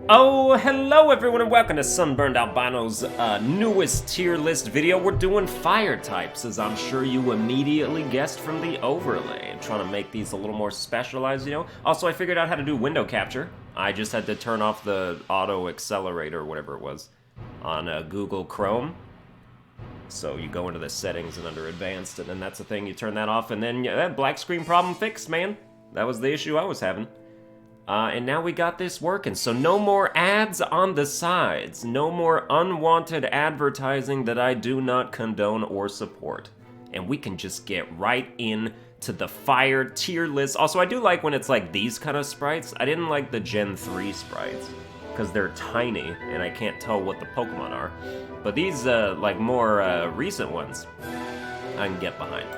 Oh, hello everyone and welcome to Sunburned Albino's newest tier list video. We're doing fire types, as I'm sure you immediately guessed from the overlay. I'm trying to make these a little more specialized, you know. Also, I figured out how to do window capture. I just had to turn off the auto accelerator, or whatever it was, on Google Chrome. So you go into the settings and under advanced, and then that's the thing, you turn that off, and then that black screen problem fixed, man. That was the issue I was having. And now we got this working, so no more ads on the sides. No more unwanted advertising that I do not condone or support. And we can just get right in to the fire tier list. Also, I do like when it's like these kind of sprites. I didn't like the Gen 3 sprites, because they're tiny, and I can't tell what the Pokemon are. But these, like, more recent ones, I can get behind.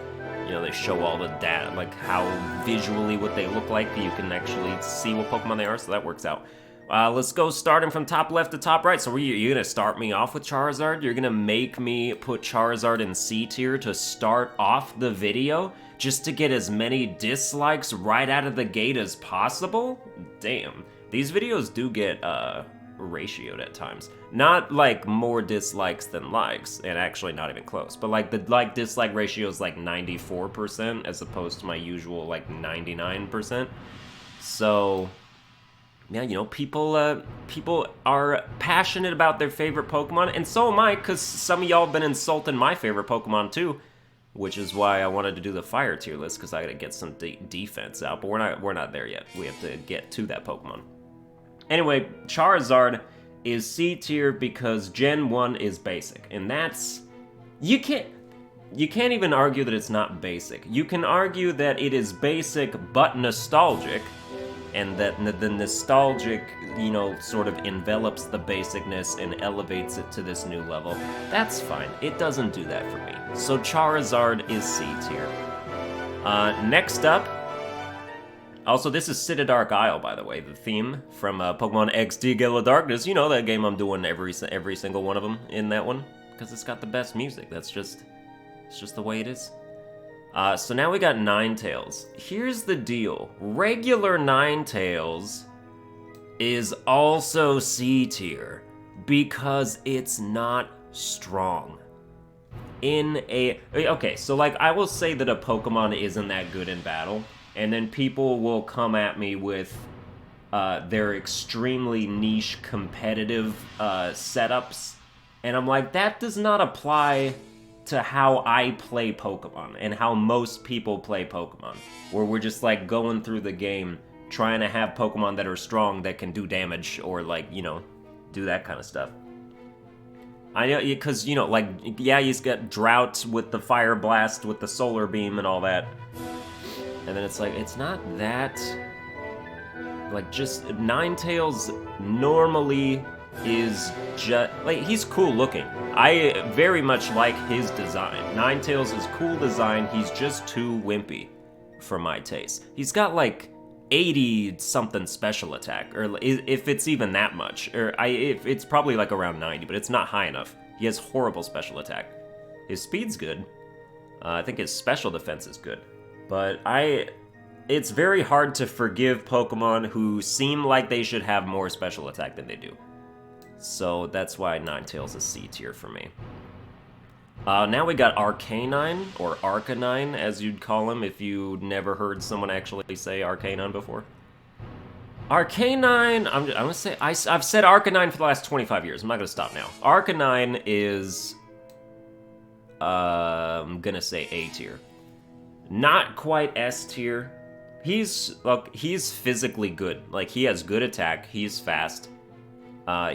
You know, they show all the data, like how visually what they look like. You can actually see what Pokemon they are, so that works out. Let's go starting from top left to top right. So you're gonna start me off with Charizard? You're gonna make me put Charizard in C tier to start off the video? Just to get as many dislikes right out of the gate as possible? Damn. These videos do get, ratioed at times. Not like more dislikes than likes, and actually not even close, but like the like-dislike ratio is like 94% as opposed to my usual like 99%. So yeah, you know, people are passionate about their favorite Pokemon, and so am I, because some of y'all have been insulting my favorite Pokemon too, which is why I wanted to do the fire tier list, because I gotta get some defense out, but we're not there yet. We have to get to that Pokemon. Anyway, Charizard is C tier because Gen 1 is basic, and that's... You can't even argue that it's not basic. You can argue that it is basic but nostalgic, and that the nostalgic, you know, sort of envelops the basicness and elevates it to this new level. That's fine. It doesn't do that for me. So Charizard is C tier. Next up... Also, this is Citadark Isle, by the way, the theme from Pokemon XD Gale of Darkness. You know, that game I'm doing every single one of them in that one, because it's got the best music. It's just the way it is. So now we got Ninetails. Here's the deal. Regular Ninetails is also C tier because it's not strong. Okay, so like I will say that a Pokemon isn't that good in battle, and then people will come at me with their extremely niche competitive setups, and I'm like, that does not apply to how I play Pokemon and how most people play Pokemon, where we're just like going through the game trying to have Pokemon that are strong that can do damage or, like, you know, do that kind of stuff. I know, because, you know, like, yeah, you got Drought with the Fire Blast with the Solar Beam and all that. And then it's like, it's not that... Like, just... Ninetails normally is just... Like, he's cool looking. I very much like his design. Ninetails is cool design, he's just too wimpy for my taste. He's got, like, 80-something special attack, or if it's even that much. Or it's probably, like, around 90, but it's not high enough. He has horrible special attack. His speed's good. I think his special defense is good. But it's very hard to forgive Pokemon who seem like they should have more special attack than they do. So that's why Ninetails is C tier for me. Now we got Arcanine, or Arcanine, as you'd call him if you'd never heard someone actually say Arcanine before. Arcanine, I'm gonna say, I've said Arcanine for the last 25 years. I'm not gonna stop now. Arcanine is, I'm gonna say A tier. Not quite S tier. He's physically good. Like, he has good attack, he's fast.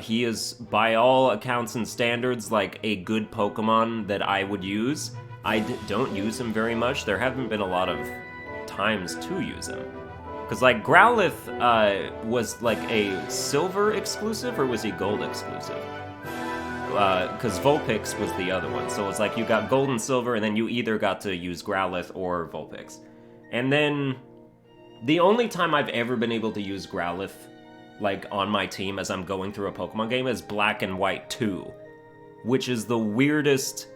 He is, by all accounts and standards, like a good Pokemon that I would use. I don't use him very much. There haven't been a lot of times to use him. Because, like, Growlithe was, like, a Silver exclusive, or was he Gold exclusive? Because Vulpix was the other one. So it's like you got Gold and Silver, and then you either got to use Growlithe or Vulpix. And then the only time I've ever been able to use Growlithe, like, on my team as I'm going through a Pokemon game is Black and White 2, which is the weirdest...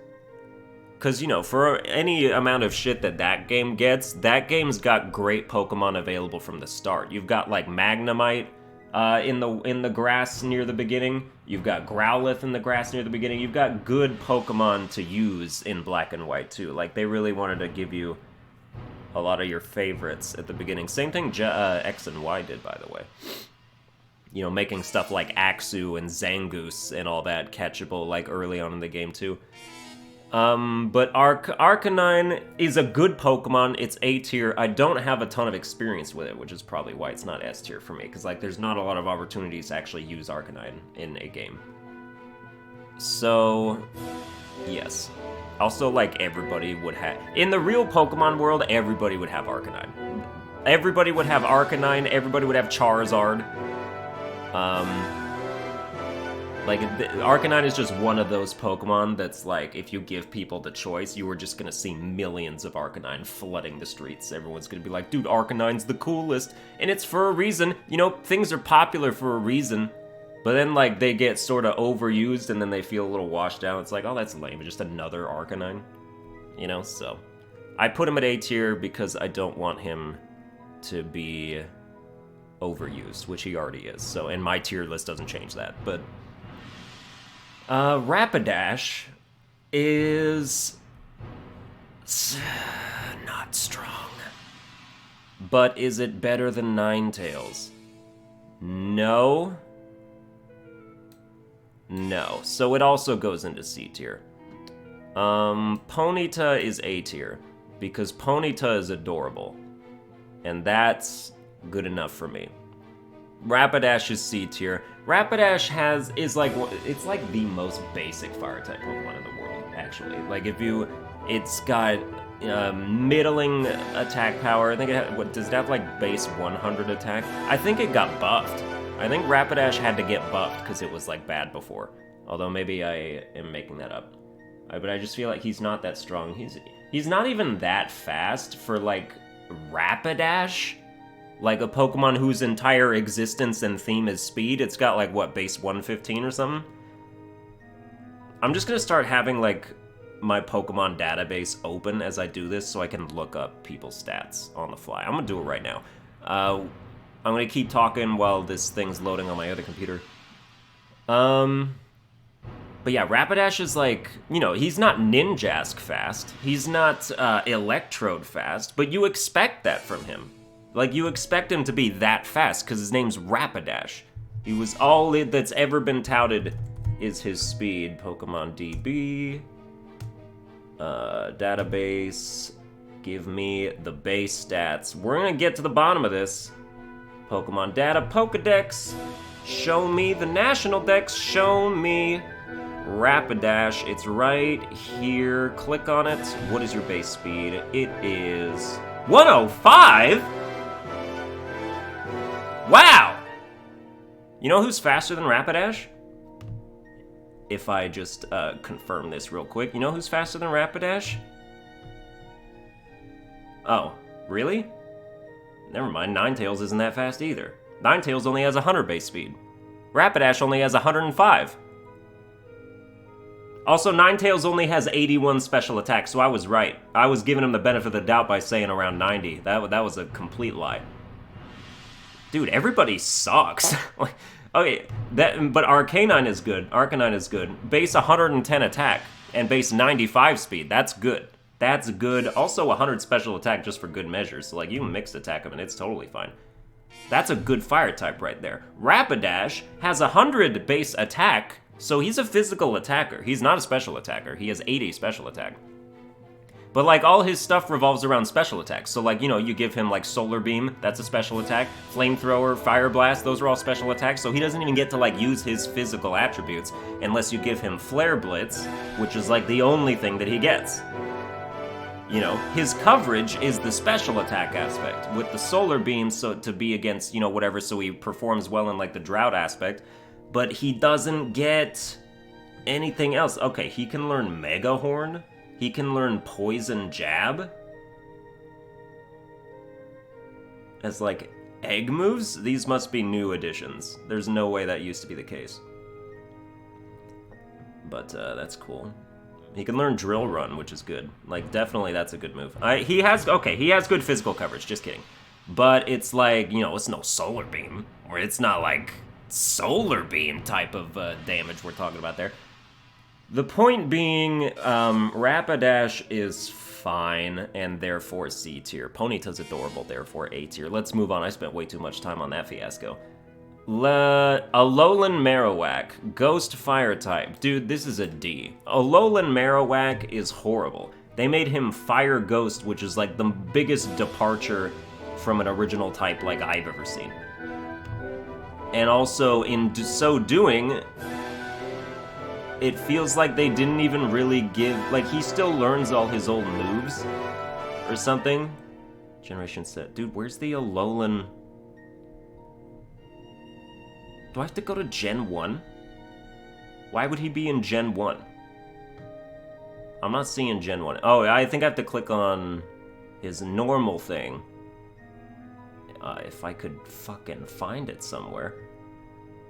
Because, you know, for any amount of shit that game gets, that game's got great Pokemon available from the start. You've got, like, Magnemite, in the grass near the beginning. You've got Growlithe in the grass near the beginning. You've got good Pokemon to use in Black and White, too. Like, they really wanted to give you a lot of your favorites at the beginning. Same thing X and Y did, by the way. You know, making stuff like Axew and Zangoose and all that catchable, like, early on in the game, too. But Arcanine is a good Pokemon. It's A tier. I don't have a ton of experience with it, which is probably why it's not S tier for me, because, like, there's not a lot of opportunities to actually use Arcanine in a game. So, yes. Also, like, everybody would have... In the real Pokemon world, everybody would have Arcanine. Everybody would have Arcanine. Everybody would have Charizard. Like, Arcanine is just one of those Pokemon that's like, if you give people the choice, you are just gonna see millions of Arcanine flooding the streets. Everyone's gonna be like, dude, Arcanine's the coolest. And it's for a reason. You know, things are popular for a reason. But then, like, they get sort of overused and then they feel a little washed out. It's like, oh, that's lame. Just another Arcanine. You know, so. I put him at A tier because I don't want him to be overused, which he already is. So, and my tier list doesn't change that. But Rapidash is not strong. But is it better than Ninetails? No. No. So it also goes into C tier. Ponyta is A tier because Ponyta is adorable. And that's good enough for me. Rapidash is C tier. Rapidash it's like the most basic fire type Pokemon in the world, actually. Like it's got middling attack power. I think does it have like base 100 attack? I think it got buffed. I think Rapidash had to get buffed because it was like bad before. Although maybe I am making that up. But I just feel like he's not that strong. He's not even that fast for like Rapidash. Like a Pokemon whose entire existence and theme is speed. It's got like, what, base 115 or something? I'm just gonna start having like my Pokemon database open as I do this so I can look up people's stats on the fly. I'm gonna do it right now. I'm gonna keep talking while this thing's loading on my other computer. But yeah, Rapidash is like, you know, he's not Ninjask fast. He's not Electrode fast, but you expect that from him. Like, you expect him to be that fast, because his name's Rapidash. He was all that's ever been touted is his speed. Pokemon DB. Database. Give me the base stats. We're gonna get to the bottom of this. Pokemon data. Pokedex. Show me the national dex. Show me Rapidash. It's right here. Click on it. What is your base speed? It is 105? Wow! You know who's faster than Rapidash? If I just confirm this real quick. You know who's faster than Rapidash? Oh, really? Never mind, Ninetails isn't that fast either. Ninetails only has 100 base speed. Rapidash only has 105. Also, Ninetails only has 81 special attack, so I was right. I was giving him the benefit of the doubt by saying around 90. That was a complete lie. Dude, everybody sucks. Okay, but Arcanine is good. Arcanine is good. Base 110 attack and base 95 speed. That's good. That's good. Also 100 special attack just for good measure. So like you can mixed attack him and it's totally fine. That's a good fire type right there. Rapidash has 100 base attack, so he's a physical attacker. He's not a special attacker. He has 80 special attack. But like all his stuff revolves around special attacks. So like, you know, you give him like Solar Beam, that's a special attack. Flamethrower, Fire Blast, those are all special attacks. So he doesn't even get to like use his physical attributes unless you give him Flare Blitz, which is like the only thing that he gets. You know, his coverage is the special attack aspect with the Solar Beam, so to be against, you know, whatever, so he performs well in like the Drought aspect. But he doesn't get anything else. Okay, he can learn Mega Horn. He can learn Poison Jab as, like, egg moves? These must be new additions. There's no way that used to be the case. But, that's cool. He can learn Drill Run, which is good. Like, definitely that's a good move. He has good physical coverage, just kidding. But it's like, you know, it's no Solar Beam. Or it's not like Solar Beam type of damage we're talking about there. The point being, Rapidash is fine, and therefore C tier. Ponyta's adorable, therefore A tier. Let's move on. I spent way too much time on that fiasco. Alolan Marowak, Ghost Fire type. Dude, this is a D. Alolan Marowak is horrible. They made him Fire Ghost, which is like the biggest departure from an original type like I've ever seen. And also, in so doing, it feels like they didn't even really give... Like, he still learns all his old moves or something. Generation set. Dude, where's the Alolan... Do I have to go to Gen 1? Why would he be in Gen 1? I'm not seeing Gen 1. Oh, I think I have to click on his normal thing. If I could fucking find it somewhere.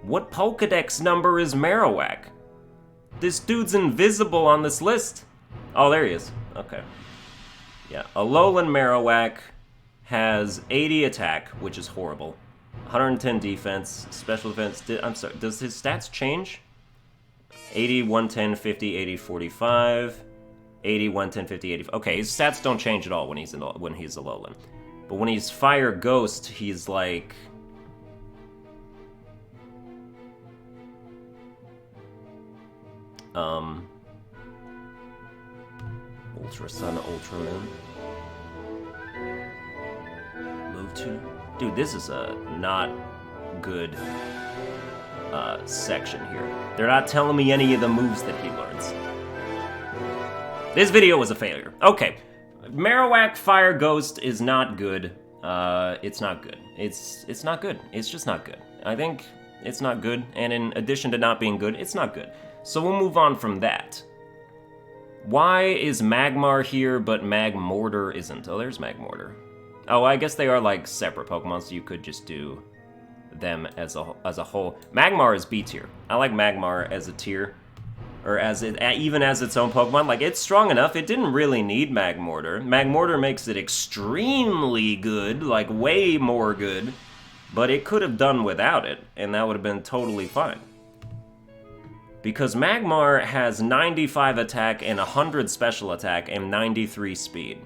What Pokedex number is Marowak? This dude's invisible on this list. Oh, there he is. Okay. Yeah, Alolan Marowak has 80 attack, which is horrible. 110 defense, special defense. I'm sorry, does his stats change? 80, 110, 50, 80, 45. 80, 110, 50, 80. Okay, his stats don't change at all when he's Alolan. But when he's Fire Ghost, he's like... Ultra Sun, Ultra Moon. Move to... Dude, this is a not good section here. They're not telling me any of the moves that he learns. This video was a failure. Okay. Marowak Fire Ghost is not good. It's not good. It's not good. It's just not good. I think it's not good, and in addition to not being good, it's not good. So we'll move on from that. Why is Magmar here, but Magmortar isn't? Oh, there's Magmortar. Oh, I guess they are like separate Pokemon, so you could just do them as a whole. Magmar is B tier. I like Magmar as a tier. Or even as its own Pokemon. Like, it's strong enough. It didn't really need Magmortar. Magmortar makes it extremely good, like way more good. But it could have done without it, and that would have been totally fine. Because Magmar has 95 attack and 100 special attack and 93 speed.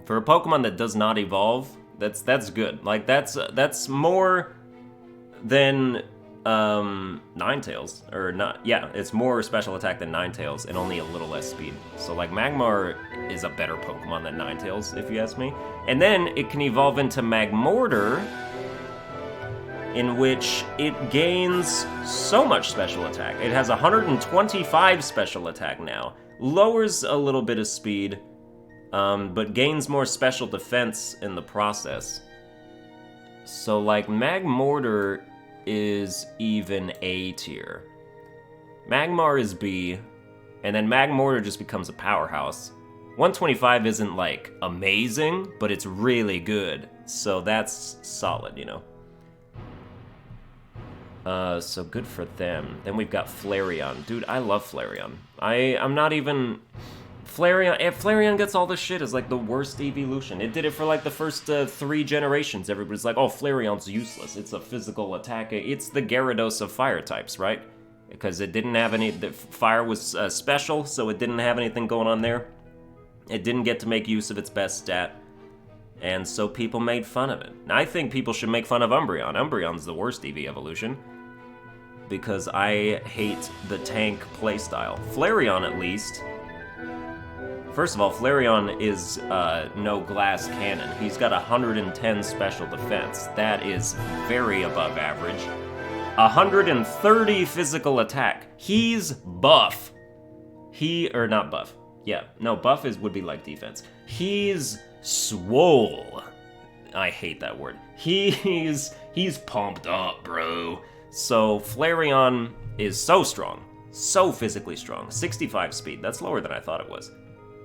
For a Pokemon that does not evolve, that's good. Like, that's more than... Ninetails, or not, yeah, it's more special attack than Ninetails, and only a little less speed. So, like, Magmar is a better Pokemon than Ninetails, if you ask me. And then it can evolve into Magmortar, in which it gains so much special attack. It has 125 special attack now, lowers a little bit of speed, but gains more special defense in the process. So, like, Magmortar is even A tier. Magmar is B, and then Magmortar just becomes a powerhouse. 125 isn't, like, amazing, but it's really good, so that's solid, you know? So good for them. Then we've got Flareon. Dude, I love Flareon. I'm not even... Flareon gets all this shit as, like, the worst evolution. It did it for, like, the first 3 generations. Everybody's like, oh, Flareon's useless. It's a physical attack. It's the Gyarados of fire types, right? Because it didn't have any... The fire was special, so it didn't have anything going on there. It didn't get to make use of its best stat. And so people made fun of it. I think people should make fun of Umbreon. Umbreon's the worst EV evolution. Because I hate the tank playstyle. Flareon, at least... First of all, Flareon is no glass cannon. He's got 110 special defense. That is very above average. 130 physical attack. He's buff. Or not buff. Yeah, no, buff would be like defense. He's swole. I hate that word. He's pumped up, bro. So Flareon is so strong. So physically strong. 65 speed. That's lower than I thought it was.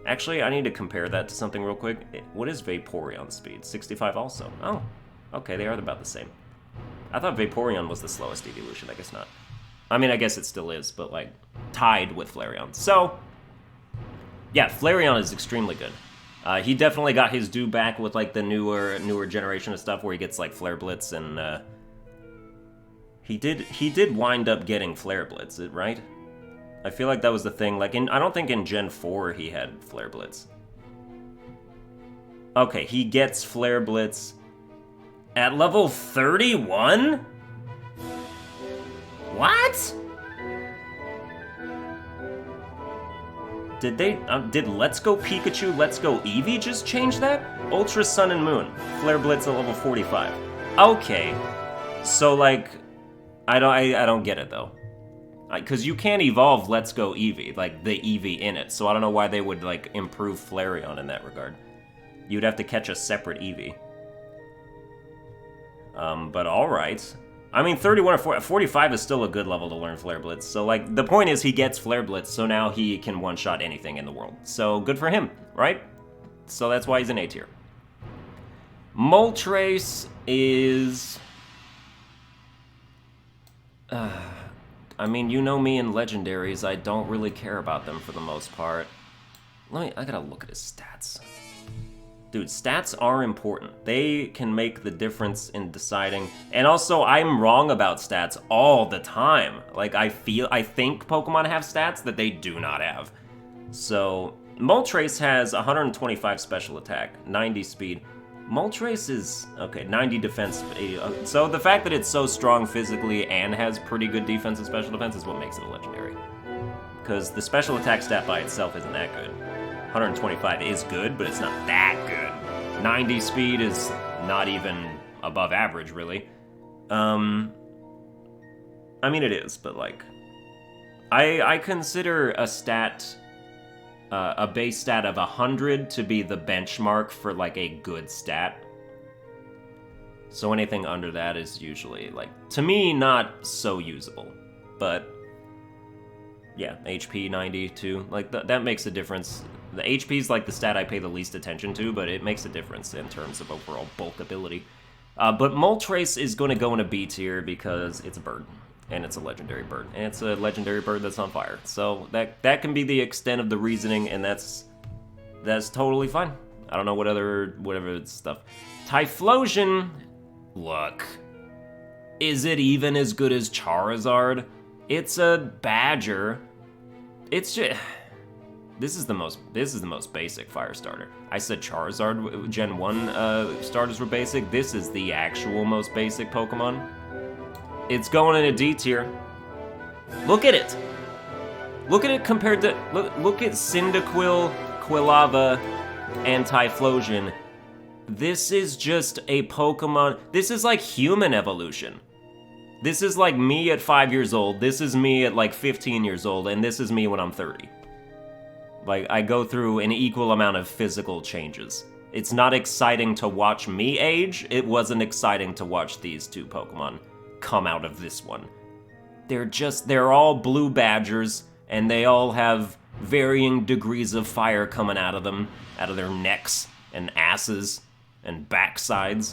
Actually, I need to compare that to something real quick. What is Vaporeon speed? 65 also. Oh, okay, they are about the same. I thought Vaporeon was the slowest evolution. I guess not. I mean, I guess it still is, but, like, tied with Flareon. So, yeah, Flareon is extremely good. He definitely got his due back with, like, the newer generation of stuff where he gets, like, Flare Blitz and He did wind up getting Flare Blitz, right? I feel like that was the thing. Like, I don't think in Gen 4 he had Flare Blitz. Okay, he gets Flare Blitz at level 31? What? Did Let's Go Pikachu, Let's Go Eevee just change that? Ultra Sun and Moon, Flare Blitz at level 45. Okay, so like, I don't get it though. Because you can't evolve Let's Go Eevee, like the Eevee in it, so I don't know why they would like improve Flareon in that regard. You'd have to catch a separate Eevee. But alright. I mean, 31 or 45 is still a good level to learn Flare Blitz. So, like, the point is he gets Flare Blitz, so now he can one-shot anything in the world. So, good for him, right? So that's why he's an A tier. Moltres is... I mean, you know me in Legendaries, I don't really care about them for the most part. I gotta look at his stats. Dude, stats are important. They can make the difference in deciding. And also, I'm wrong about stats all the time. Like, I think Pokemon have stats that they do not have. So, Moltres has 125 special attack, 90 speed. Moltres is, okay, 90 defense. So the fact that it's so strong physically and has pretty good defense and special defense is what makes it a legendary. Because the special attack stat by itself isn't that good. 125 is good, but it's not that good. 90 speed is not even above average, really. I mean, it is, but like... I consider a stat... a base stat of 100 to be the benchmark for, like, a good stat. So anything under that is usually, like, to me, not so usable. But, yeah, HP 90, too. Like, that makes a difference. The HP is, like, the stat I pay the least attention to, but it makes a difference in terms of overall bulk ability. But Moltres is going to go in a B tier because it's a bird. And it's a legendary bird. And it's a legendary bird that's on fire. So that can be the extent of the reasoning, and that's totally fine. I don't know whatever stuff. Typhlosion, look. Is it even as good as Charizard? It's a badger. It's just... This is the most basic fire starter. I said Charizard Gen 1 starters were basic. This is the actual most basic Pokemon. It's going in a D tier. Look at it. Look at it compared to... Look at Cyndaquil, Quilava, and Typhlosion. This is just a Pokemon... This is like human evolution. This is like me at 5 years old. This is me at like 15 years old. And this is me when I'm 30. Like, I go through an equal amount of physical changes. It's not exciting to watch me age. It wasn't exciting to watch these two Pokemon come out of this one. They're all blue badgers, and they all have varying degrees of fire coming out of them, out of their necks, and asses, and backsides.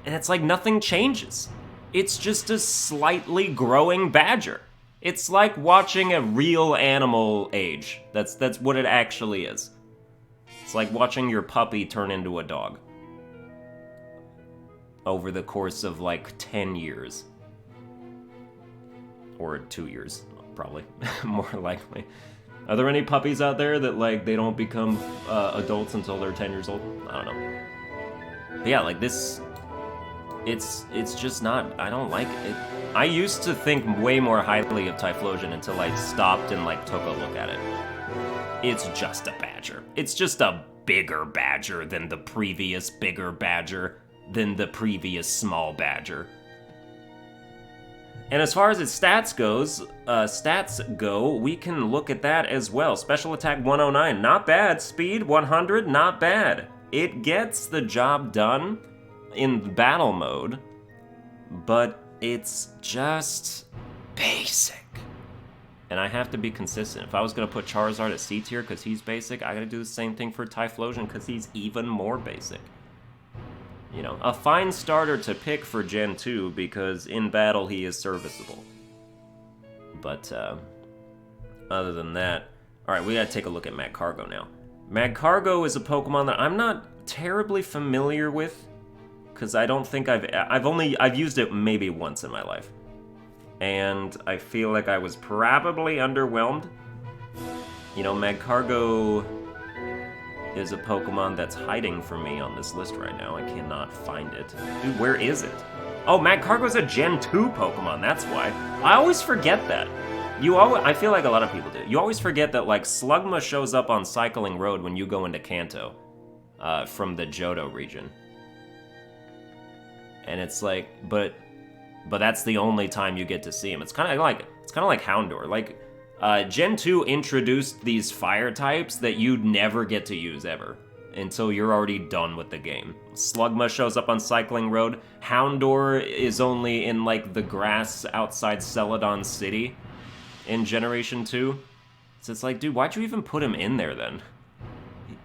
And it's like nothing changes. It's just a slightly growing badger. It's like watching a real animal age. That's what it actually is. It's like watching your puppy turn into a dog. Over the course of like 10 years. Or 2 years, probably. More likely. Are there any puppies out there that like they don't become adults until they're 10 years old? I don't know. But yeah, like this... It's just not... I don't like it. I used to think way more highly of Typhlosion until I stopped and like took a look at it. It's just a badger. It's just a bigger badger than the previous bigger badger than the previous small badger. And as far as its stats go, we can look at that as well. Special attack 109, not bad. Speed 100, not bad. It gets the job done in battle mode, but it's just basic. And I have to be consistent. If I was gonna put Charizard at C tier because he's basic, I gotta do the same thing for Typhlosion because he's even more basic. You know, a fine starter to pick for Gen 2 because in battle he is serviceable. But other than that, alright, we gotta take a look at Magcargo now. Magcargo is a Pokemon that I'm not terribly familiar with because I don't think I've used it maybe once in my life. And I feel like I was probably underwhelmed. You know, Magcargo is a Pokemon that's hiding from me on this list right now. I cannot find it. Dude, where is it? Oh, Magcargo's a Gen 2 Pokemon, that's why. I always forget that. I feel like a lot of people do. You always forget that, like, Slugma shows up on Cycling Road when you go into Kanto from the Johto region. And it's like, but that's the only time you get to see him. It's kind of like Houndour. Like, Gen 2 introduced these fire types that you'd never get to use ever until you're already done with the game. Slugma shows up on Cycling Road. Houndour is only in, like, the grass outside Celadon City in Generation 2. So it's like, dude, why'd you even put him in there then?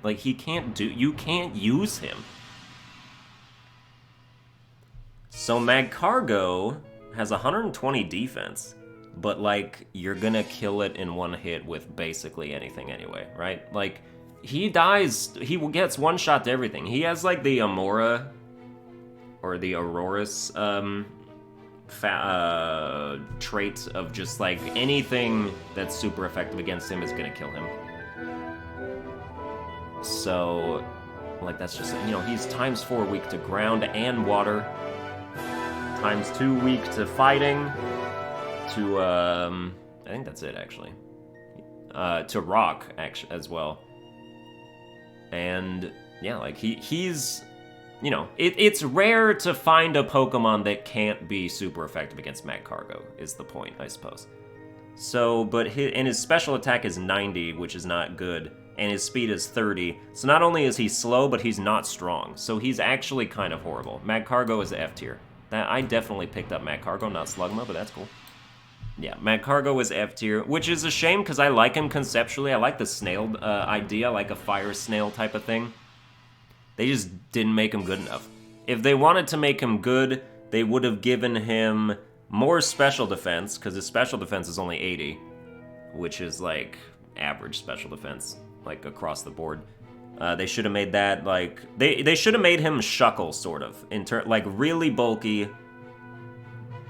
Like, you can't use him. So Magcargo has 120 defense, but, like, you're gonna kill it in one hit with basically anything anyway, right? Like, he gets one shot to everything. He has, like, the Amora, or the Aurorus, trait of just, like, anything that's super effective against him is gonna kill him. So, like, that's just, you know, he's ×4 weak to ground and water, ×2 weak to fighting, to, I think that's it, actually. To rock, actually, as well. And, yeah, like, he's, you know, it's rare to find a Pokemon that can't be super effective against Magcargo, is the point, I suppose. So, but his special attack is 90, which is not good, and his speed is 30. So not only is he slow, but he's not strong. So he's actually kind of horrible. Magcargo is F tier. I definitely picked up Magcargo, not Slugma, but that's cool. Yeah, Magcargo is F tier, which is a shame because I like him conceptually. I like the snail idea, like a fire snail type of thing. They just didn't make him good enough. If they wanted to make him good, they would have given him more special defense, because his special defense is only 80, which is like average special defense, like across the board. They should have made that, like, they should have made him Shuckle, sort of, like, really bulky,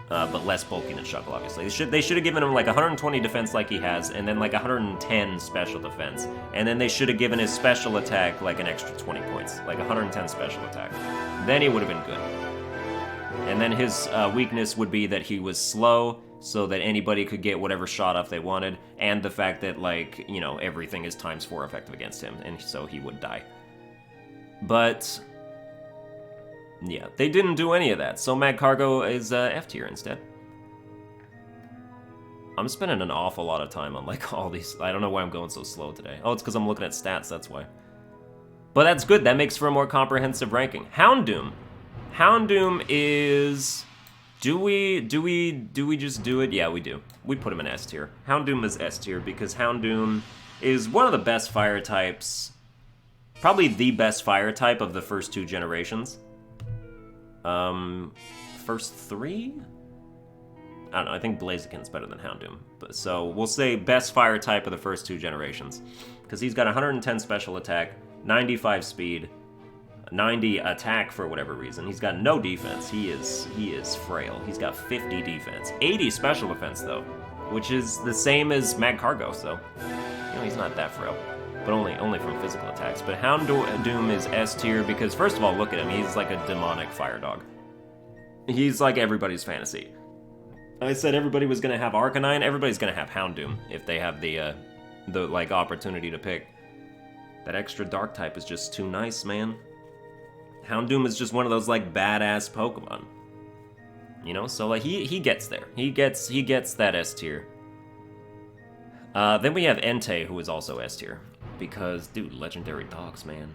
but less bulky than Shuckle, obviously. They should have given him, like, 120 defense like he has, and then, like, 110 special defense. And then they should have given his special attack, like, an extra 20 points, like 110 special attack. Then he would have been good. And then his weakness would be that he was slow, so that anybody could get whatever shot off they wanted, and the fact that, like, you know, everything is ×4 effective against him, and so he would die. But, yeah, they didn't do any of that, so Magcargo is F tier instead. I'm spending an awful lot of time on, like, all these. I don't know why I'm going so slow today. Oh, it's because I'm looking at stats, that's why. But that's good, that makes for a more comprehensive ranking. Houndoom. Houndoom is... Do we just do it? Yeah, we do. We put him in S tier. Houndoom is S tier because Houndoom is one of the best fire types, probably the best fire type of the first 2 generations. First 3? I don't know, I think Blaziken's better than Houndoom. But, so we'll say best fire type of the first 2 generations. Because he's got 110 special attack, 95 speed, 90 attack for whatever reason. He's got no defense. He is frail. He's got 50 defense. 80 special defense, though, which is the same as Magcargo, so, you know, he's not that frail. But only from physical attacks. But Houndoom is S tier because, first of all, look at him. He's like a demonic fire dog. He's like everybody's fantasy. I said everybody was gonna have Arcanine. Everybody's gonna have Houndoom if they have the like opportunity to pick. That extra dark type is just too nice, man. Houndoom is just one of those, like, badass Pokemon. You know, so, like, he gets there. He gets that S tier. Then we have Entei, who is also S tier. Because, dude, legendary dogs, man.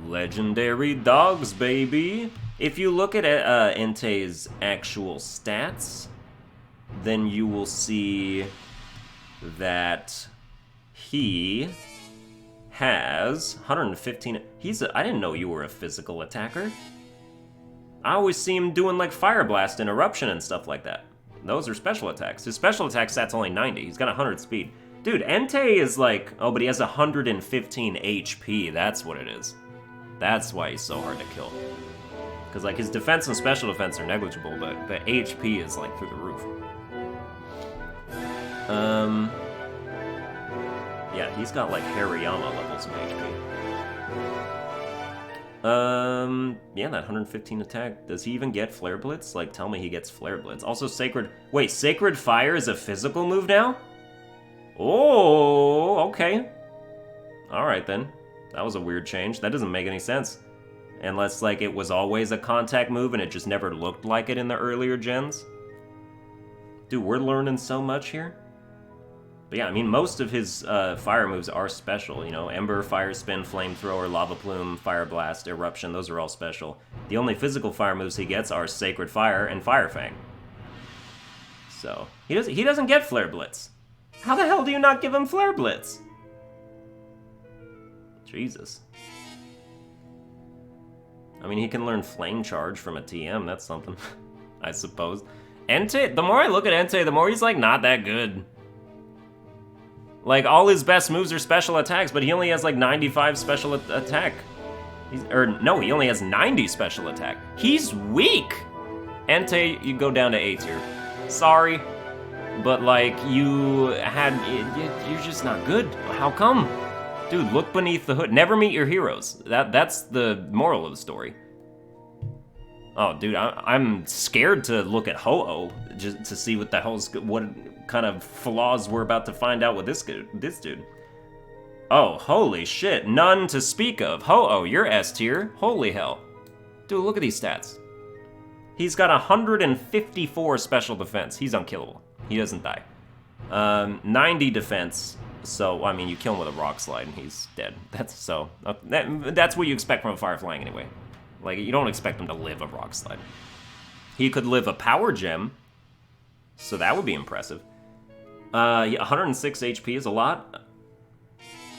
Legendary dogs, baby! If you look at Entei's actual stats, then you will see that he has 115. I didn't know you were a physical attacker. I always see him doing, like, Fire Blast and Eruption and stuff like that. Those are special attacks. His special attack stat's only 90. He's got 100 speed. Dude, Entei is like, oh, but he has 115 HP. That's what it is. That's why he's so hard to kill. Because, like, his defense and special defense are negligible, but the HP is, like, through the roof. Yeah, he's got, like, Hariyama levels of HP. Yeah, that 115 attack. Does he even get Flare Blitz? Like, tell me he gets Flare Blitz. Also, Sacred... Wait, Sacred Fire is a physical move now? Oh, okay. Alright, then. That was a weird change. That doesn't make any sense. Unless, like, it was always a contact move and it just never looked like it in the earlier gens. Dude, we're learning so much here. But yeah, I mean, most of his fire moves are special, you know? Ember, Fire Spin, Flamethrower, Lava Plume, Fire Blast, Eruption, those are all special. The only physical fire moves he gets are Sacred Fire and Fire Fang. So, he doesn't get Flare Blitz. How the hell do you not give him Flare Blitz? Jesus. I mean, he can learn Flame Charge from a TM, that's something, I suppose. Entei, the more I look at Entei, the more he's, like, not that good. Like, all his best moves are special attacks, but he only has, like, 95 special attack. No, he only has 90 special attack. He's weak! Entei, you go down to A tier. Sorry, but, like, you're just not good. How come? Dude, look beneath the hood. Never meet your heroes. That's the moral of the story. Oh, dude, I'm scared to look at Ho-Oh just to see what the hell's what kind of flaws we're about to find out with this dude. Oh, holy shit, none to speak of. Ho-Oh, you're S tier. Holy hell. Dude, look at these stats. He's got 154 special defense. He's unkillable. He doesn't die. 90 defense. So, I mean, you kill him with a Rock Slide and he's dead. That's what you expect from a Fire Flying anyway. Like, you don't expect him to live a Rock Slide. He could live a Power Gem, so that would be impressive. Yeah, 106 HP is a lot.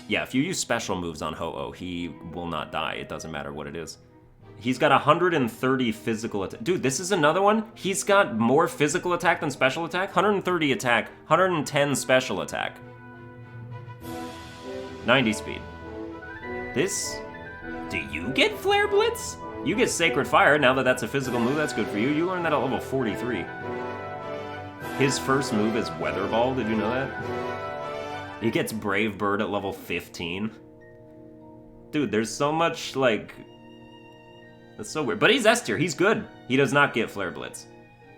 Yeah, if you use special moves on Ho-Oh, he will not die. It doesn't matter what it is. He's got 130 physical attack. Dude, this is another one. He's got more physical attack than special attack. 130 attack, 110 special attack. 90 speed. This... Do you get Flare Blitz? You get Sacred Fire. Now that that's a physical move, that's good for you. You learned that at level 43. His first move is Weather Ball. Did you know that? He gets Brave Bird at level 15. Dude, there's so much, like... That's so weird. But he's S tier. He's good. He does not get Flare Blitz.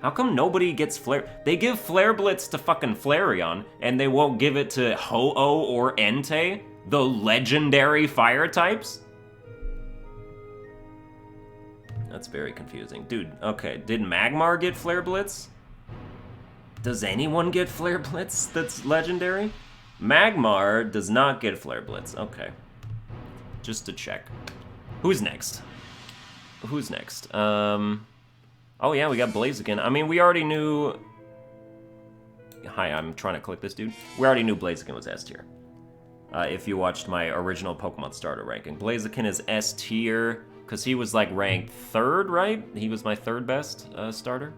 How come nobody gets Flare... They give Flare Blitz to fucking Flareon, and they won't give it to Ho-Oh or Entei, the legendary fire types? That's very confusing. Dude, okay, did Magmar get Flare Blitz? Does anyone get Flare Blitz that's legendary? Magmar does not get Flare Blitz. Okay. Just to check. Who's next? Who's next? Oh yeah, we got Blaziken. I mean, we already knew... Hi, I'm trying to click this, dude. We already knew Blaziken was S tier. If you watched my original Pokemon starter ranking. Blaziken is S tier... Because he was, like, ranked 3rd, right? He was my 3rd best starter,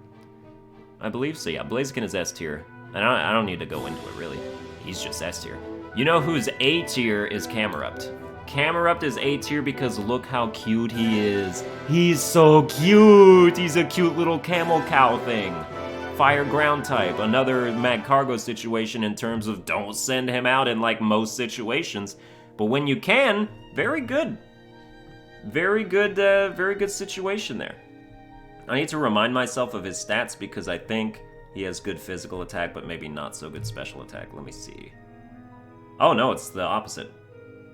I believe. So, yeah, Blaziken is S tier. And I don't need to go into it, really. He's just S tier. You know who's A tier is Camerupt. Camerupt is A tier because look how cute he is. He's so cute! He's a cute little camel cow thing. Fire ground type. Another Magcargo situation in terms of don't send him out in, like, most situations. But when you can, very good. Very good situation there. I need to remind myself of his stats because I think he has good physical attack, but maybe not so good special attack. Let me see. Oh no, it's the opposite.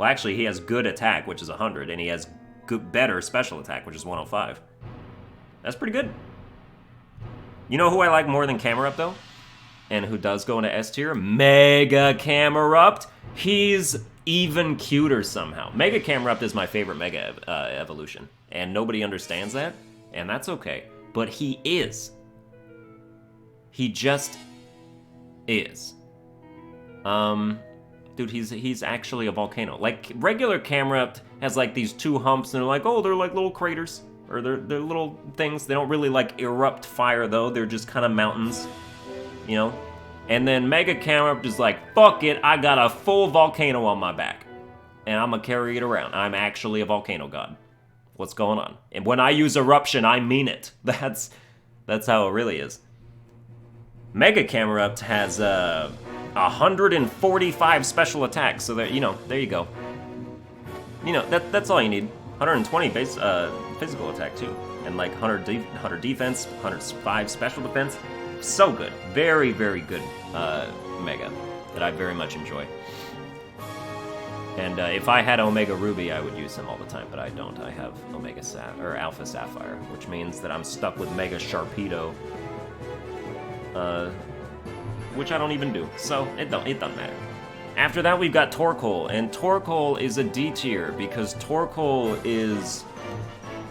Well, actually, he has good attack, which is 100, and he has better special attack, which is 105. That's pretty good. You know who I like more than Camerupt, though? And who does go into S tier? Mega Camerupt. He's even cuter somehow. Mega Camerupt is my favorite Mega evolution, and nobody understands that, and that's okay. But he is. He just is. Dude, he's actually a volcano. Like, regular Camerupt has, like, these 2 humps, and they're like, oh, they're like little craters, or they're little things. They don't really, like, erupt fire, though. They're just kind of mountains, you know? And then Mega Camerupt is like, fuck it, I got a full volcano on my back. And I'm gonna carry it around. I'm actually a volcano god. what's going on. And when I use Eruption, I mean it. That's how it really is. Mega Camerupt has 145 special attacks, so there you go. That's all you need. 120 base physical attack too, and like 100 defense, 105 special defense. So good, very very good Mega that I very much enjoy. And if I had Omega Ruby, I would use him all the time, but I don't. I have Omega Alpha Sapphire, which means that I'm stuck with Mega Sharpedo, which I don't even do, so it doesn't matter. After that, we've got Torkoal, and Torkoal is a D tier because Torkoal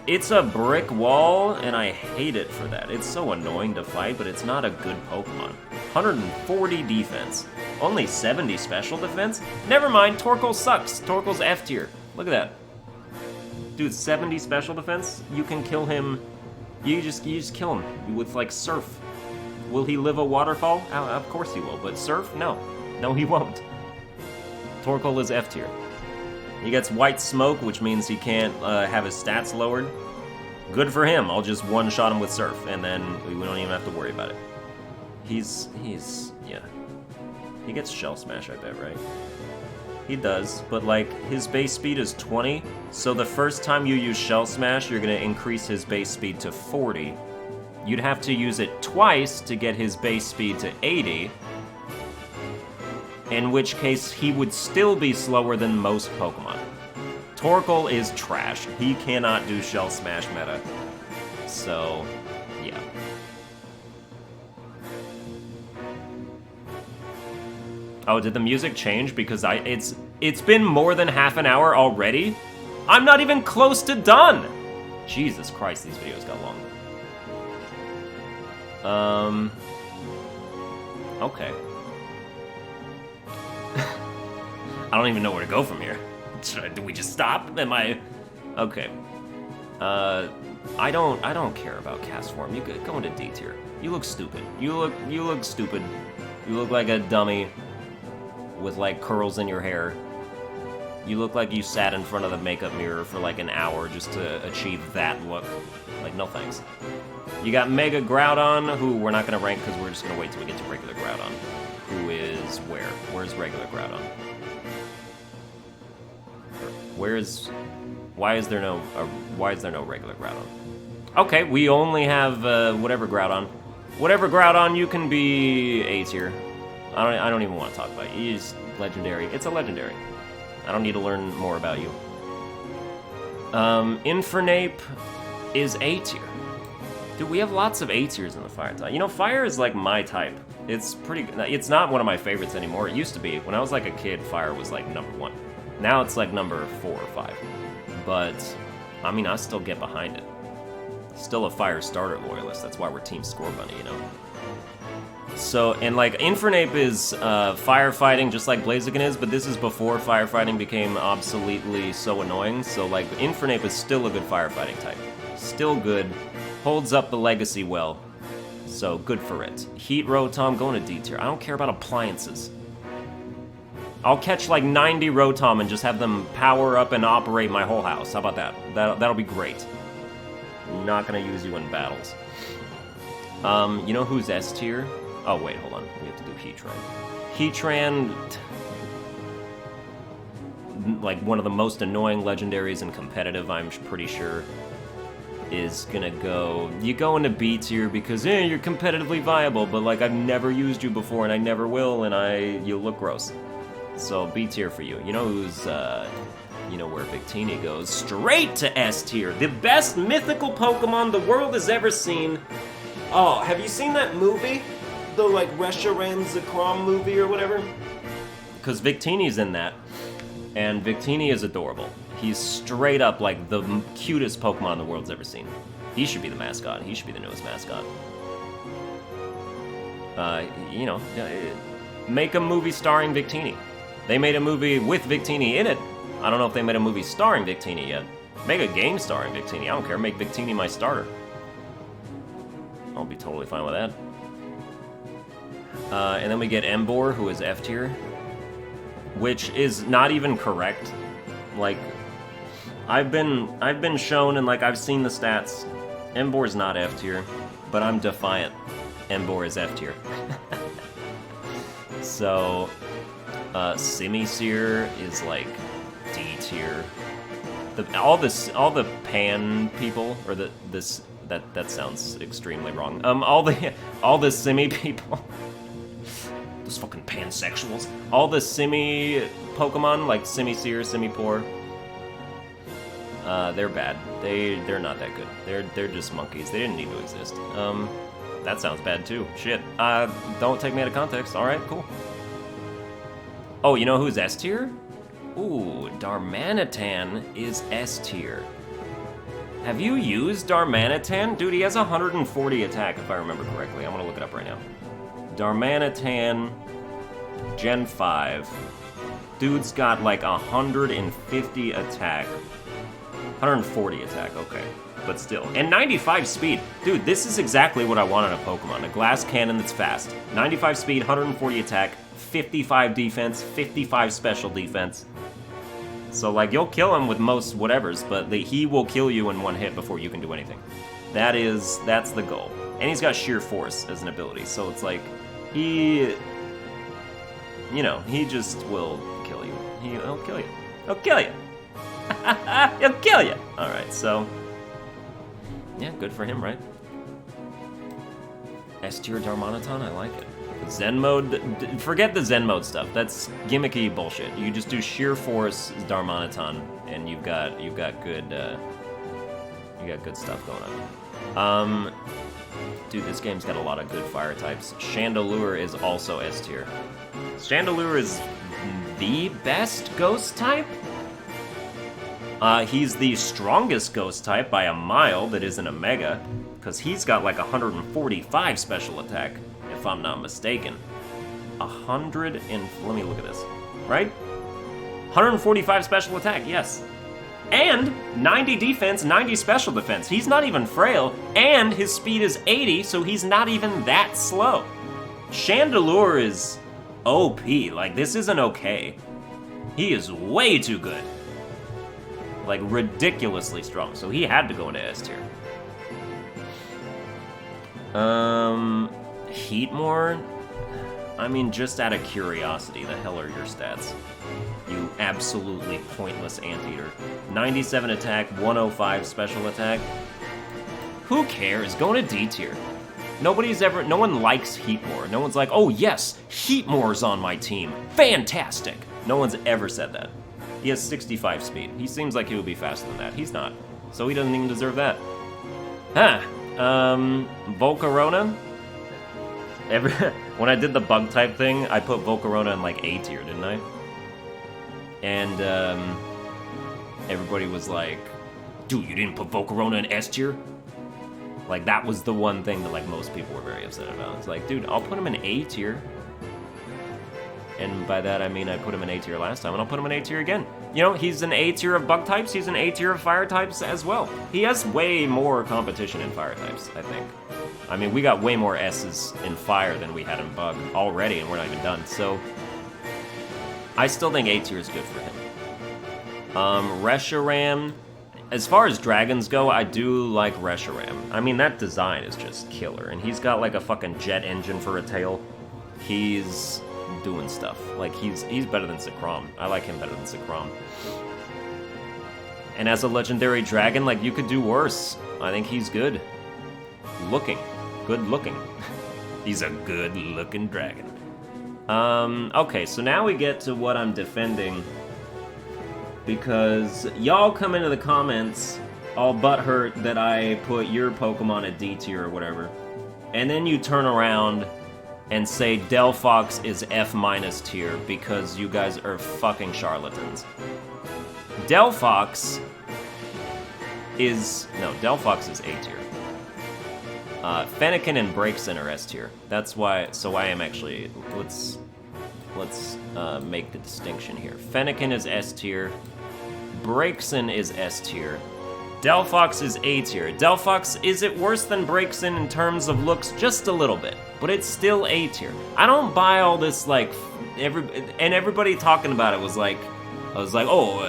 it's a brick wall, and I hate it for that. It's so annoying to fight, but it's not a good Pokemon. 140 defense, only 70 special defense? Never mind, Torkoal sucks. Torkoal's F tier. Look at that. Dude, 70 special defense? You can kill him, you just kill him with like Surf. Will he live a waterfall? Of course he will, but Surf? No. No, he won't. Torkoal is F tier. He gets White Smoke, which means he can't have his stats lowered. Good for him. I'll just one-shot him with Surf, and then we don't even have to worry about it. Yeah. He gets Shell Smash, I bet, right? He does, but like, his base speed is 20, so the first time you use Shell Smash, you're gonna increase his base speed to 40. You'd have to use it twice to get his base speed to 80, in which case he would still be slower than most Pokemon. Torkoal is trash. He cannot do Shell Smash meta. So, yeah. Oh, did the music change? Because it's been more than half an hour already? I'm not even close to done! Jesus Christ, these videos got long. Okay. I don't even know where to go from here. Do we just stop? Am I... Okay. I don't care about cast form. You go into D tier. You look stupid. You look stupid. You look like a dummy with like curls in your hair. You look like you sat in front of the makeup mirror for like an hour just to achieve that look. Like, no thanks. You got Mega Groudon, who we're not gonna rank because we're just gonna wait till we get to regular Groudon. Who is where? Where's regular Groudon? Why is there no regular Groudon? Okay, we only have whatever Groudon. Whatever Groudon, you can be A tier. I don't even want to talk about it. He's legendary. It's a legendary. I don't need to learn more about you. Infernape is A tier. Dude, we have lots of A tiers in the fire type. You know, fire is like my type. It's it's not one of my favorites anymore. It used to be. When I was like a kid, fire was like #1. Now it's like number 4 or 5. But, I mean, I still get behind it. Still a fire starter loyalist. That's why we're Team Score Bunny, you know? So, and like, Infernape is firefighting just like Blaziken is, but this is before firefighting became obsoletely so annoying. So, like, Infernape is still a good firefighting type. Still good. Holds up the legacy well. So, good for it. Heat Rotom, going to D tier. I don't care about appliances. I'll catch like 90 Rotom and just have them power up and operate my whole house. How about that? That'll be great. I'm not gonna use you in battles. You know who's S tier? Oh wait, hold on. We have to do Heatran. Heatran, like one of the most annoying legendaries in competitive, I'm pretty sure, is gonna go... You go into B tier because, you're competitively viable, but like I've never used you before and I never will, and you look gross. So B tier for you. You know who's, you know where Victini goes? Straight to S tier. The best mythical Pokemon the world has ever seen. Oh, have you seen that movie? The like Reshiram Zekrom movie or whatever? Because Victini's in that. And Victini is adorable. He's straight up like the cutest Pokemon the world's ever seen. He should be the mascot. He should be the newest mascot. You know, make a movie starring Victini. They made a movie with Victini in it. I don't know if they made a movie starring Victini yet. Make a game starring Victini. I don't care. Make Victini my starter. I'll be totally fine with that. And then we get Emboar, who is F tier, which is not even correct. Like, I've been shown and like I've seen the stats. Emboar's not F tier, but I'm defiant. Emboar is F tier. So, Simisear is like D tier. All the pan people, or that sounds extremely wrong. All the Simi people, those fucking pansexuals. All the Simi Pokemon like Simisear, Simipour, they're bad. They're not that good. They're just monkeys. They didn't need to exist. That sounds bad too. Shit. Don't take me out of context. All right, cool. Oh, you know who's S tier? Ooh, Darmanitan is S tier. Have you used Darmanitan? Dude, he has 140 attack, if I remember correctly. I'm gonna look it up right now. Darmanitan, Gen 5. Dude's got like 150 attack. 140 attack, okay. But still. And 95 speed. Dude, this is exactly what I want in a Pokemon. A glass cannon that's fast. 95 speed, 140 attack, 55 defense, 55 special defense. So, like, you'll kill him with most whatevers, but he will kill you in one hit before you can do anything. That's the goal. And he's got sheer force as an ability, so it's like, he just will kill you. He'll kill you. He'll kill you. He'll kill you. Alright, so, yeah, good for him, right? S tier Darmanitan, I like it. Zen mode, forget the Zen mode stuff. That's gimmicky bullshit. You just do sheer force Darmanitan, and you've got good stuff going on. Dude, this game's got a lot of good fire types. Chandelure is also S tier. Chandelure is the best ghost type. He's the strongest ghost type by a mile that isn't a mega, because he's got like 145 special attack. If I'm not mistaken. Let me look at this. Right? 145 special attack, yes. And 90 defense, 90 special defense. He's not even frail, and his speed is 80, so he's not even that slow. Chandelure is OP. Like, this isn't okay. He is way too good. Like, ridiculously strong, so he had to go into S tier. Heatmor? I mean, just out of curiosity, the hell are your stats? You absolutely pointless anteater. 97 attack, 105 special attack. Who cares? Go to D tier. No one likes Heatmor. No one's like, oh yes, Heatmor's on my team. Fantastic. No one's ever said that. He has 65 speed. He seems like he would be faster than that. He's not. So he doesn't even deserve that. Huh. Volcarona? When I did the bug type thing, I put Volcarona in like A tier, didn't I? And everybody was like, dude, you didn't put Volcarona in S tier? Like, that was the one thing that like most people were very upset about. It's like, dude, I'll put him in A tier. And by that I mean I put him in A tier last time, and I'll put him in A tier again. You know, he's an A tier of bug types, he's an A tier of fire types as well. He has way more competition in fire types, I think. I mean, we got way more S's in fire than we had in bug already, and we're not even done, so I still think A tier is good for him. Reshiram, as far as dragons go, I do like Reshiram. I mean, that design is just killer, and he's got like a fucking jet engine for a tail. He's doing stuff. Like, he's better than Zekrom. I like him better than Zekrom. And as a legendary dragon, like, you could do worse. I think he's good. Good looking. He's a good looking dragon. Okay, so now we get to what I'm defending. Because y'all come into the comments all butthurt that I put your Pokemon at D tier or whatever. And then you turn around and say Delphox is F- tier because you guys are fucking charlatans. Delphox is A tier. Fennekin and Braixen are S tier. That's why, so I am actually, let's make the distinction here. Fennekin is S tier, Braixen is S tier, Delphox is A tier. Delphox, is it worse than Braixen in terms of looks? Just a little bit, but it's still A tier. I don't buy all this, like, everybody talking about it was like, I was like, oh,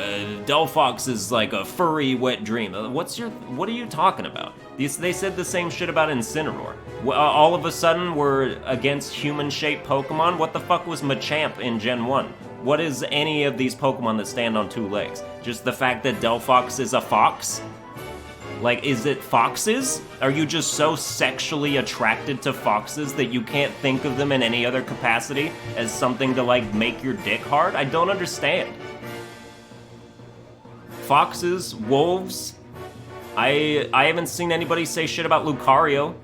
Delphox is like a furry wet dream. What are you talking about? They said the same shit about Incineroar. All of a sudden, we're against human-shaped Pokemon? What the fuck was Machamp in Gen 1? What is any of these Pokemon that stand on 2 legs? Just the fact that Delphox is a fox? Like, is it foxes? Are you just so sexually attracted to foxes that you can't think of them in any other capacity as something to, like, make your dick hard? I don't understand. Foxes, wolves. I haven't seen anybody say shit about Lucario.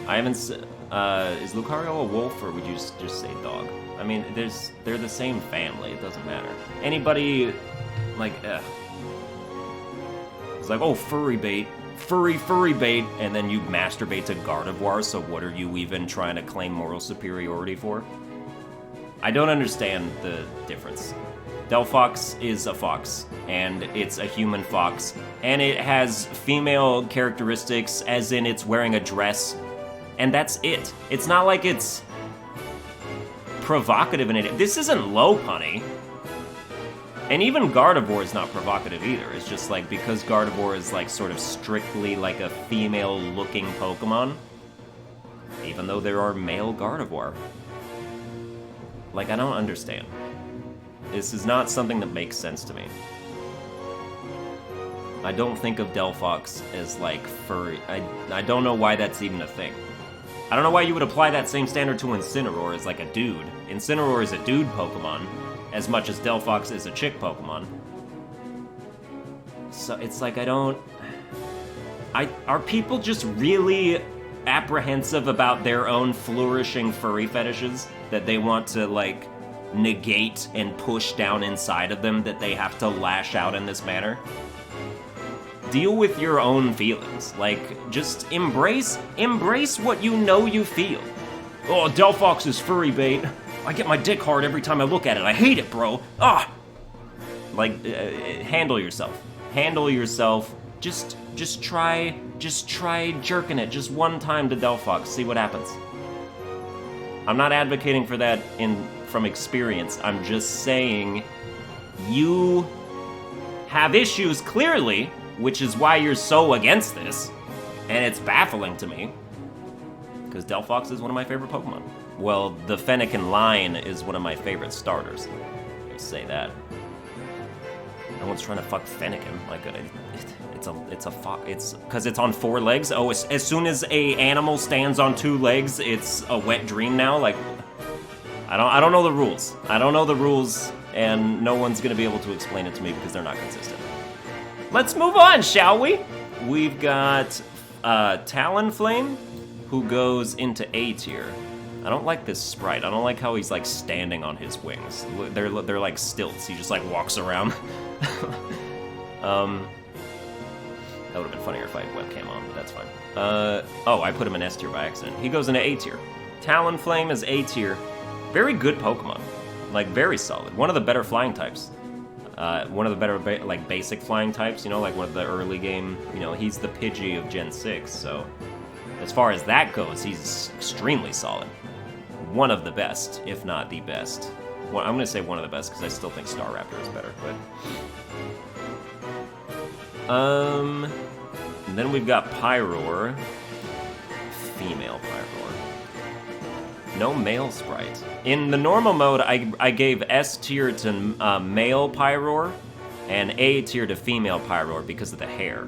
I haven't. Is Lucario a wolf or would you just say dog? I mean, they're the same family. It doesn't matter. Anybody, like, it's like, oh, furry bait, furry bait, and then you masturbate to Gardevoir. So what are you even trying to claim moral superiority for? I don't understand the difference. Delphox is a fox, and it's a human fox, and it has female characteristics, as in it's wearing a dress, and that's it. It's not like it's provocative in it. This isn't Lopunny. And even Gardevoir is not provocative either. It's just like, because Gardevoir is like sort of strictly like a female-looking Pokemon, even though there are male Gardevoir. Like, I don't understand. This is not something that makes sense to me. I don't think of Delphox as, like, furry. I don't know why that's even a thing. I don't know why you would apply that same standard to Incineroar as, like, a dude. Incineroar is a dude Pokemon, as much as Delphox is a chick Pokemon. So, it's like, are people just really apprehensive about their own flourishing furry fetishes that they want to, like, negate and push down inside of them, that they have to lash out in this manner? Deal with your own feelings. Like, just embrace what you know you feel. Oh, Delphox is furry bait. I get my dick hard every time I look at it. I hate it, bro. Ah! Like, handle yourself. Handle yourself. Just try jerking it just one time to Delphox. See what happens. I'm not advocating for that from experience. I'm just saying you have issues, clearly, which is why you're so against this. And it's baffling to me, because Delphox is one of my favorite Pokemon. Well, the Fennekin line is one of my favorite starters. Let's say that. No one's trying to fuck Fennekin. Like, it's a fox. It's because it's on 4 legs. Oh, as soon as a animal stands on 2 legs, it's a wet dream now. Like, I don't know the rules. I don't know the rules, and no one's gonna be able to explain it to me because they're not consistent. Let's move on, shall we? We've got Talonflame, who goes into A tier. I don't like this sprite. I don't like how he's like standing on his wings. They're like stilts. He just like walks around. That would have been funnier if I had webcam on, but that's fine. Oh, I put him in S tier by accident. He goes into A tier. Talonflame is A tier. Very good Pokemon. Like, very solid. One of the better flying types. One of the better, like, basic flying types, you know, like one of the early game, you know, he's the Pidgey of Gen 6, so as far as that goes, he's extremely solid. One of the best, if not the best. Well, I'm going to say one of the best because I still think Staraptor is better, but... then we've got Pyroar. Female Pyroar. No male sprite. In the normal mode, I gave S tier to male Pyroar and A tier to female Pyroar because of the hair.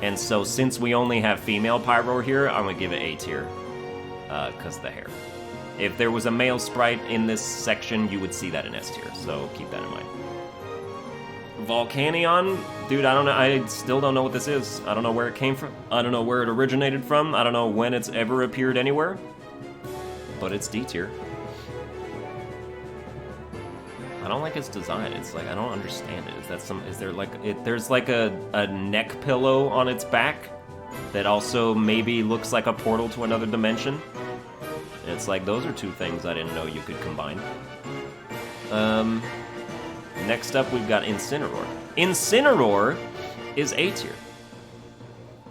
And so since we only have female Pyroar here, I'm going to give it A tier because of the hair. If there was a male sprite in this section, you would see that in S tier, so keep that in mind. Volcanion, dude, I don't know. I still don't know what this is. I don't know where it came from. I don't know where it originated from. I don't know when it's ever appeared anywhere. But it's D tier. I don't like its design. It's like, I don't understand it. Is there like, there's like a neck pillow on its back that also maybe looks like a portal to another dimension. And it's like, those are two things I didn't know you could combine. Next up, we've got Incineroar. Incineroar is A tier.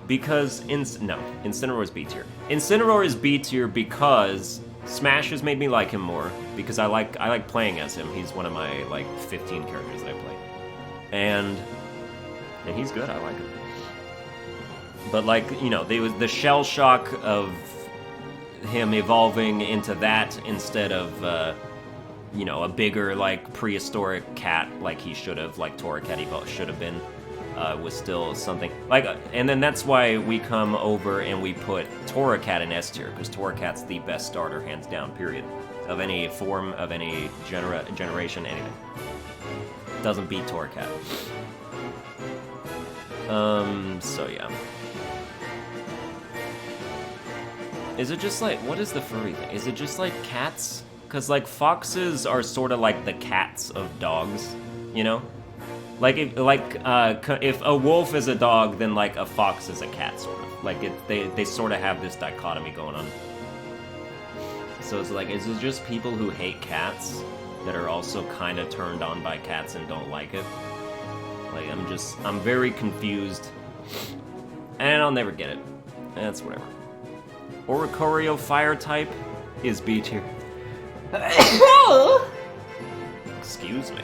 Because, Incineroar is B tier. Incineroar is B tier because Smash has made me like him more, because I like playing as him. He's one of my, like, 15 characters that I play. And he's good, I like him. But, like, you know, the shell shock of him evolving into that instead of, you know, a bigger, like, prehistoric cat like he should have, like Torkoal should have been, was still something. Like, and then that's why we come over and we put Torkoal in S tier, because Torkoal's the best starter, hands down, period. Of any form, of any generation, anything. Doesn't beat Torkoal. So yeah. Is it just like, what is the furry thing? Is it just like cats? Because like foxes are sort of like the cats of dogs, you know? Like if a wolf is a dog, then like a fox is a cat, sort of. Like they sort of have this dichotomy going on. So it's like, is it just people who hate cats that are also kind of turned on by cats and don't like it? Like I'm very confused, and I'll never get it. That's whatever. Oricorio fire type is B tier. Excuse me.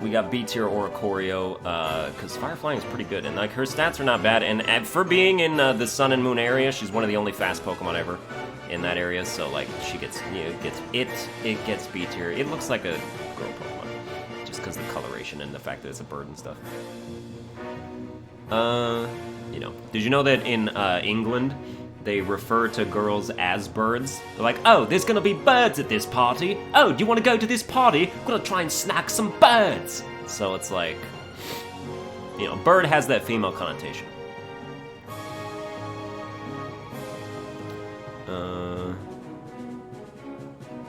We got B tier Oricorio, because Fire Flying is pretty good, and like her stats are not bad, and for being in the Sun and Moon area, she's one of the only fast Pokemon ever in that area, so like she gets, you know, it gets B tier. It looks like a girl Pokemon, just because the coloration and the fact that it's a bird and stuff. You know, did you know that in England, they refer to girls as birds? They're like, oh, there's gonna be birds at this party. Oh, do you want to go to this party? We're gonna try and snack some birds. So it's like, you know, bird has that female connotation.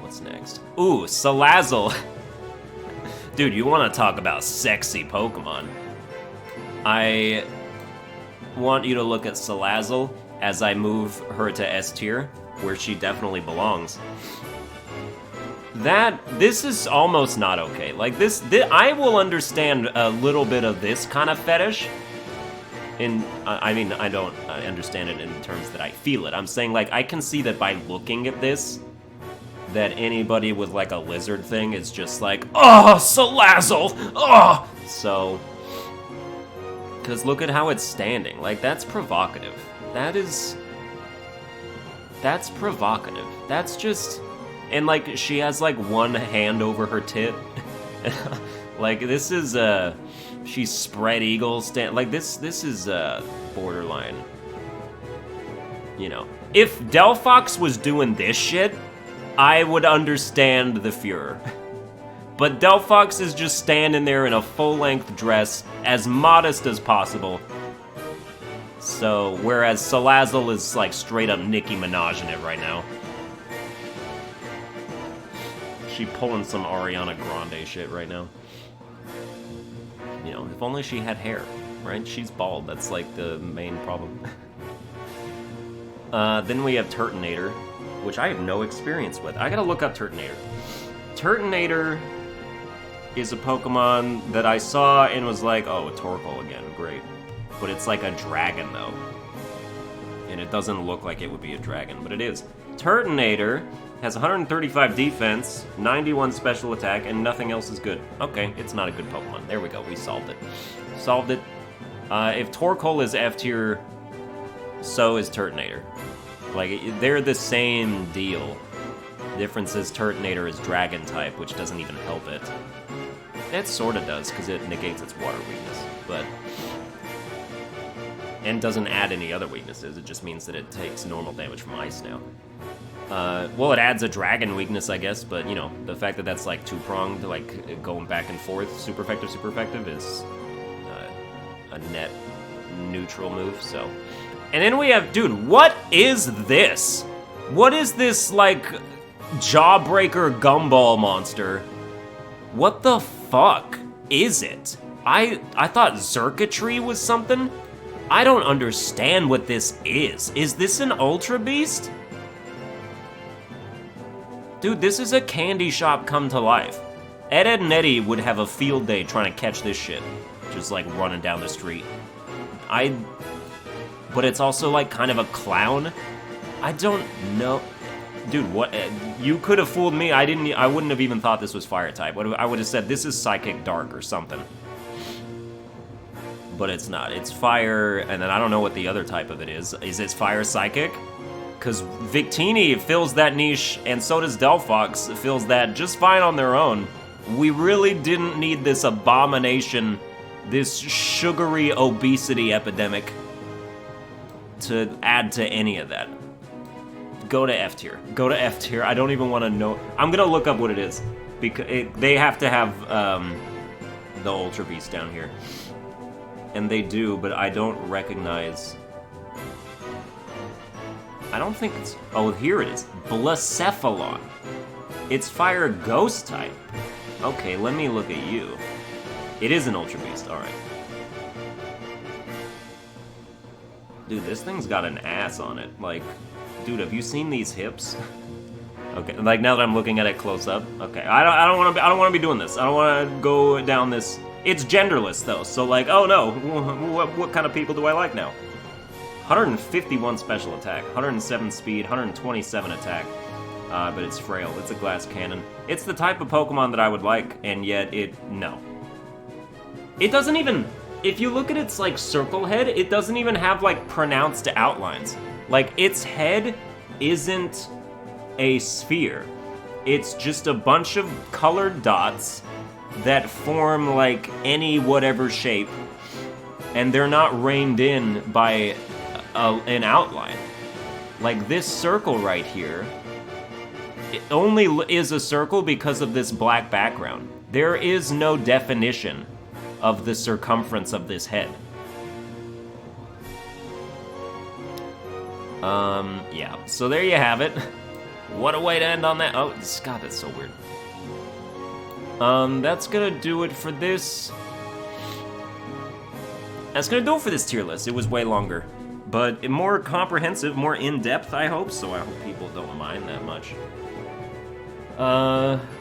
What's next? Ooh, Salazzle. Dude, you want to talk about sexy Pokemon? I want you to look at Salazzle as I move her to S tier, where she definitely belongs. This is almost not okay. Like this I will understand a little bit of this kind of fetish. I mean, I don't understand it in terms that I feel it. I'm saying, like, I can see that by looking at this, that anybody with like a lizard thing is just like, oh, Salazzle, oh. So, because look at how it's standing. Like, that's provocative. That's provocative. That's just, and like, she has like one hand over her tit. Like, this is, she's spread eagle like, this is, borderline. You know, if Delphox was doing this shit, I would understand the furor. But Delphox is just standing there in a full-length dress, as modest as possible. So, whereas Salazzle is like straight up Nicki Minaj in it right now. She pulling some Ariana Grande shit right now. You know, if only she had hair, right? She's bald, that's like the main problem. Then we have Turtonator, which I have no experience with. I gotta look up Turtonator. Turtonator is a Pokemon that I saw and was like, oh, a Torkoal again, great. But it's like a dragon, though. And it doesn't look like it would be a dragon, but it is. Turtonator has 135 defense, 91 special attack, and nothing else is good. Okay, it's not a good Pokemon. There we go, we solved it. Solved it. If Torkoal is F tier, so is Turtonator. Like, they're the same deal. The difference is Turtonator is dragon type, which doesn't even help it. It sort of does, because it negates its water weakness, but... and doesn't add any other weaknesses, it just means that it takes normal damage from ice now. Well, it adds a dragon weakness, I guess, but, you know, the fact that that's, like, two-pronged, like, going back and forth, super effective, is a net neutral move, so... And then we have, dude, what is this? What is this, like, jawbreaker gumball monster? What the fuck is it? I thought Xurkitree was something? I don't understand what this is. Is this an Ultra Beast? Dude, this is a candy shop come to life. Ed, Edd and Eddy would have a field day trying to catch this shit. Just, like, running down the street. But it's also, like, kind of a clown. I don't know. Dude, what? You could have fooled me. I wouldn't have even thought this was fire type. I would have said this is Psychic Dark or something. But it's not. It's fire, and then I don't know what the other type of it is. Is it fire Psychic? Because Victini fills that niche, and so does Delphox fills that just fine on their own. We really didn't need this abomination, this sugary obesity epidemic to add to any of that. Go to F tier. Go to F tier. I don't even want to know. I'm gonna look up what it is because they have to have the Ultra Beast down here, and they do, but I don't recognize. I don't think it's. Oh, here it is. Blacephalon. It's fire ghost type. Okay, let me look at you. It is an Ultra Beast. All right. Dude, this thing's got an ass on it. Like. Dude, have you seen these hips? Okay, like now that I'm looking at it close up. Okay, I don't want to be doing this. I don't want to go down this. It's genderless though, so like, oh no, what kind of people do I like now? 151 special attack, 107 speed, 127 attack, but it's frail. It's a glass cannon. It's the type of Pokemon that I would like, and yet no. It doesn't even. If you look at its like circle head, it doesn't even have like pronounced outlines. Like, its head isn't a sphere. It's just a bunch of colored dots that form, like, any whatever shape, and they're not reined in by an outline. Like, this circle right here, it only is a circle because of this black background. There is no definition of the circumference of this head. Yeah, so there you have it. What a way to end on that. Oh, God, that's so weird. That's gonna do it for this. That's gonna do it for this tier list. It was way longer, but more comprehensive, more in-depth, I hope, so I hope people don't mind that much.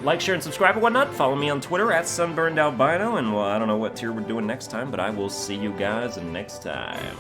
Like, share, and subscribe and whatnot. Follow me on Twitter at Sunburned Albino, and well, I don't know what tier we're doing next time, but I will see you guys next time.